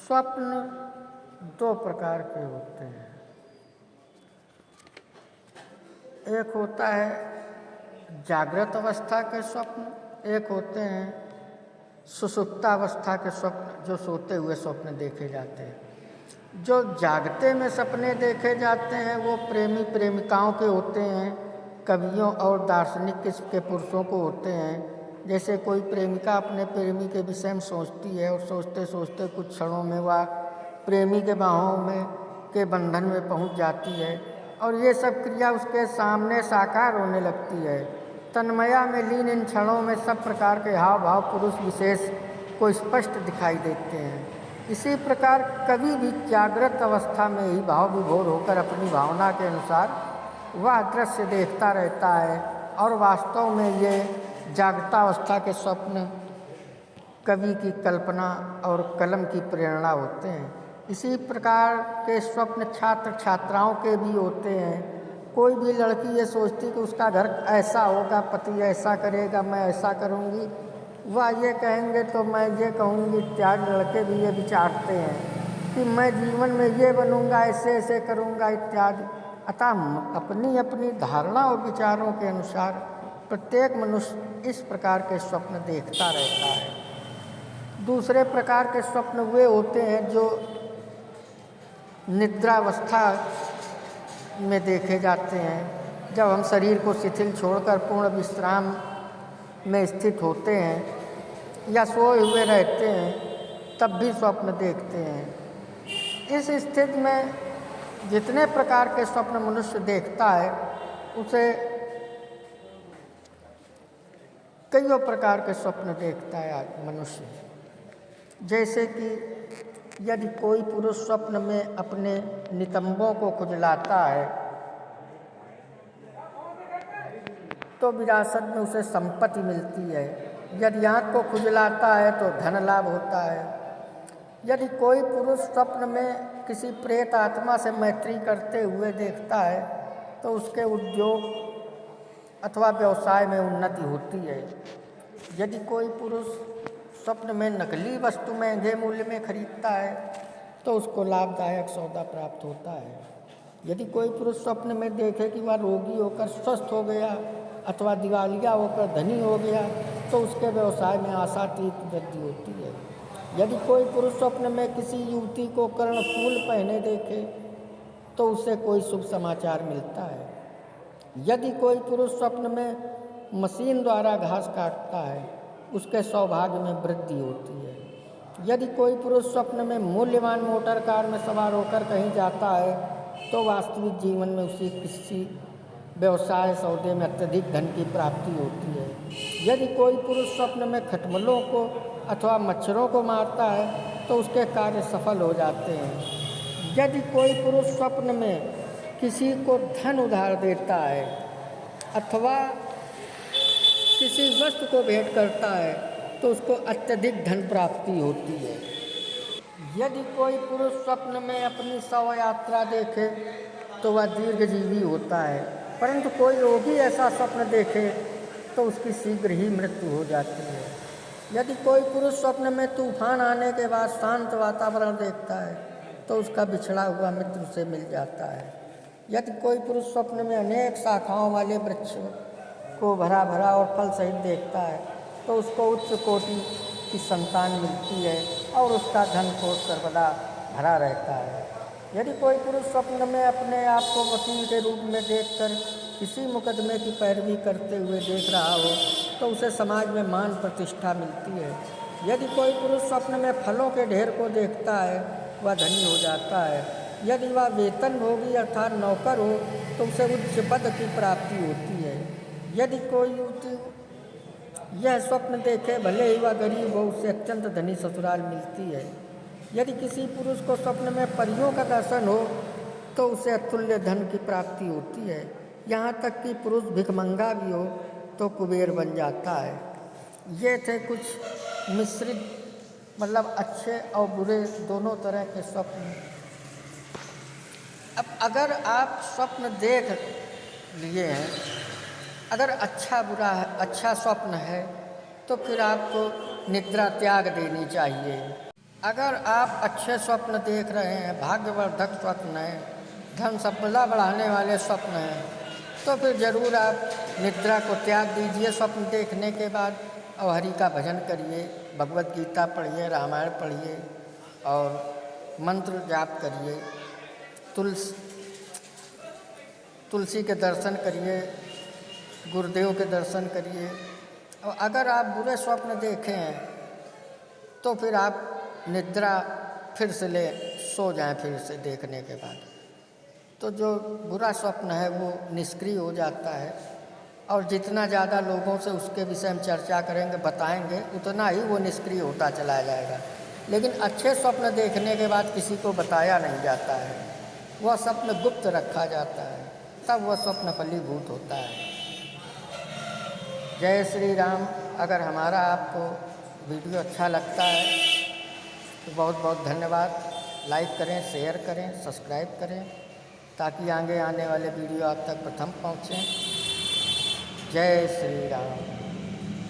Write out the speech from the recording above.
स्वप्न दो प्रकार के होते हैं। एक होता है जागृत अवस्था के स्वप्न, एक होते हैं सुषुप्तावस्था के स्वप्न, जो सोते हुए स्वप्न देखे जाते हैं। जो जागते में सपने देखे जाते हैं वो प्रेमी प्रेमिकाओं के होते हैं, कवियों और दार्शनिक किस्म के पुरुषों को होते हैं। जैसे कोई प्रेमिका अपने प्रेमी के विषय में सोचती है और सोचते सोचते कुछ क्षणों में वह प्रेमी के बाहों में के बंधन में पहुंच जाती है और ये सब क्रिया उसके सामने साकार होने लगती है। तन्मया में लीन इन क्षणों में सब प्रकार के हाव भाव पुरुष विशेष को स्पष्ट दिखाई देते हैं। इसी प्रकार कवि भी जागृत अवस्था में ही भाव विभोर होकर अपनी भावना के अनुसार वह दृश्य देखता रहता है और वास्तव में ये जागृतावस्था के स्वप्न कवि की कल्पना और कलम की प्रेरणा होते हैं। इसी प्रकार के स्वप्न छात्र छात्राओं के भी होते हैं। कोई भी लड़की ये सोचती कि उसका घर ऐसा होगा, पति ऐसा करेगा, मैं ऐसा करूँगी, वह ये कहेंगे तो मैं ये कहूँगी इत्यादि। लड़के भी ये विचारते हैं कि मैं जीवन में ये बनूँगा, ऐसे ऐसे करूँगा इत्यादि। अतः अपनी अपनी धारणा और विचारों के अनुसार प्रत्येक मनुष्य इस प्रकार के स्वप्न देखता रहता है। दूसरे प्रकार के स्वप्न वे होते हैं जो निद्रावस्था में देखे जाते हैं। जब हम शरीर को शिथिल छोड़कर पूर्ण विश्राम में स्थित होते हैं या सोए हुए रहते हैं तब भी स्वप्न देखते हैं। इस स्थिति में जितने प्रकार के स्वप्न मनुष्य देखता है उसे कईयों प्रकार के स्वप्न देखता है आज मनुष्य। जैसे कि यदि कोई पुरुष स्वप्न में अपने नितंबों को खुजलाता है तो विरासत में उसे संपत्ति मिलती है। यदि आँख को खुजलाता है तो धन लाभ होता है। यदि कोई पुरुष स्वप्न में किसी प्रेत आत्मा से मैत्री करते हुए देखता है तो उसके उद्योग अथवा व्यवसाय में उन्नति होती है। यदि कोई पुरुष स्वप्न में नकली वस्तु महंगे मूल्य में खरीदता है तो उसको लाभदायक सौदा प्राप्त होता है। यदि कोई पुरुष स्वप्न में देखे कि वह रोगी होकर स्वस्थ हो गया अथवा दिवालिया होकर धनी हो गया तो उसके व्यवसाय में आशातीत वृद्धि होती है। यदि कोई पुरुष स्वप्न में किसी युवती को कर्णफूल पहने देखे तो उसे कोई शुभ समाचार मिलता है। यदि कोई पुरुष स्वप्न में मशीन द्वारा घास काटता है उसके सौभाग्य में वृद्धि होती है। यदि कोई पुरुष स्वप्न में मूल्यवान मोटर कार में सवार होकर कहीं जाता है तो वास्तविक जीवन में उसी किसी व्यवसाय सौदे में अत्यधिक धन की प्राप्ति होती है। यदि कोई पुरुष स्वप्न में खटमलों को अथवा मच्छरों को मारता है तो उसके कार्य सफल हो जाते हैं। यदि कोई पुरुष स्वप्न में किसी को धन उधार देता है अथवा किसी वस्तु को भेंट करता है तो उसको अत्यधिक धन प्राप्ति होती है। यदि कोई पुरुष स्वप्न में अपनी शव यात्रा देखे तो वह दीर्घजीवी होता है, परंतु कोई रोगी ऐसा स्वप्न देखे तो उसकी शीघ्र ही मृत्यु हो जाती है। यदि कोई पुरुष स्वप्न में तूफान आने के बाद शांत वातावरण देखता है तो उसका बिछड़ा हुआ मित्र उसे मिल जाता है। यदि कोई पुरुष स्वप्न में अनेक शाखाओं वाले वृक्ष को भरा भरा और फल सहित देखता है तो उसको उच्च कोटि की संतान मिलती है और उसका धन कोष सर्वदा भरा रहता है। यदि कोई पुरुष स्वप्न में अपने आप को वकील के रूप में देखकर किसी मुकदमे की पैरवी करते हुए देख रहा हो तो उसे समाज में मान प्रतिष्ठा मिलती है। यदि कोई पुरुष स्वप्न में फलों के ढेर को देखता है वह धनी हो जाता है। यदि वह वेतन भोगी अर्थात नौकर हो तो उसे उच्च पद की प्राप्ति होती है। यदि कोई युवती यह स्वप्न देखे भले ही वह गरीब हो उसे अत्यंत धनी ससुराल मिलती है। यदि किसी पुरुष को स्वप्न में परियों का दर्शन हो तो उसे अतुल्य धन की प्राप्ति होती है। यहाँ तक कि पुरुष भिखमंगा भी हो तो कुबेर बन जाता है। ये थे कुछ मिश्रित मतलब अच्छे और बुरे दोनों तरह के स्वप्न। अब अगर आप स्वप्न देख लिए हैं, अगर अच्छा बुरा है, अच्छा स्वप्न है तो फिर आपको निद्रा त्याग देनी चाहिए। अगर आप अच्छे स्वप्न देख रहे हैं, भाग्यवर्धक स्वप्न हैं, धन संपदा बढ़ाने वाले स्वप्न हैं, तो फिर ज़रूर आप निद्रा को त्याग दीजिए। स्वप्न देखने के बाद और हरि का भजन करिए, भगवत गीता पढ़िए, रामायण पढ़िए और मंत्र जाप करिए, तुलसी के दर्शन करिए, गुरुदेव के दर्शन करिए। और अगर आप बुरे स्वप्न देखें हैं तो फिर आप निद्रा फिर से सो जाएं फिर से देखने के बाद। तो जो बुरा स्वप्न है वो निष्क्रिय हो जाता है और जितना ज़्यादा लोगों से उसके विषय में चर्चा करेंगे, बताएंगे, उतना ही वो निष्क्रिय होता चला जाएगा। लेकिन अच्छे स्वप्न देखने के बाद किसी को बताया नहीं जाता है, वह स्वप्न गुप्त रखा जाता है, तब वह स्वप्न फलीभूत होता है। जय श्री राम। अगर हमारा आपको वीडियो अच्छा लगता है तो बहुत बहुत धन्यवाद। लाइक करें, शेयर करें, सब्सक्राइब करें ताकि आगे आने वाले वीडियो आप तक प्रथम पहुँचें। जय श्री राम।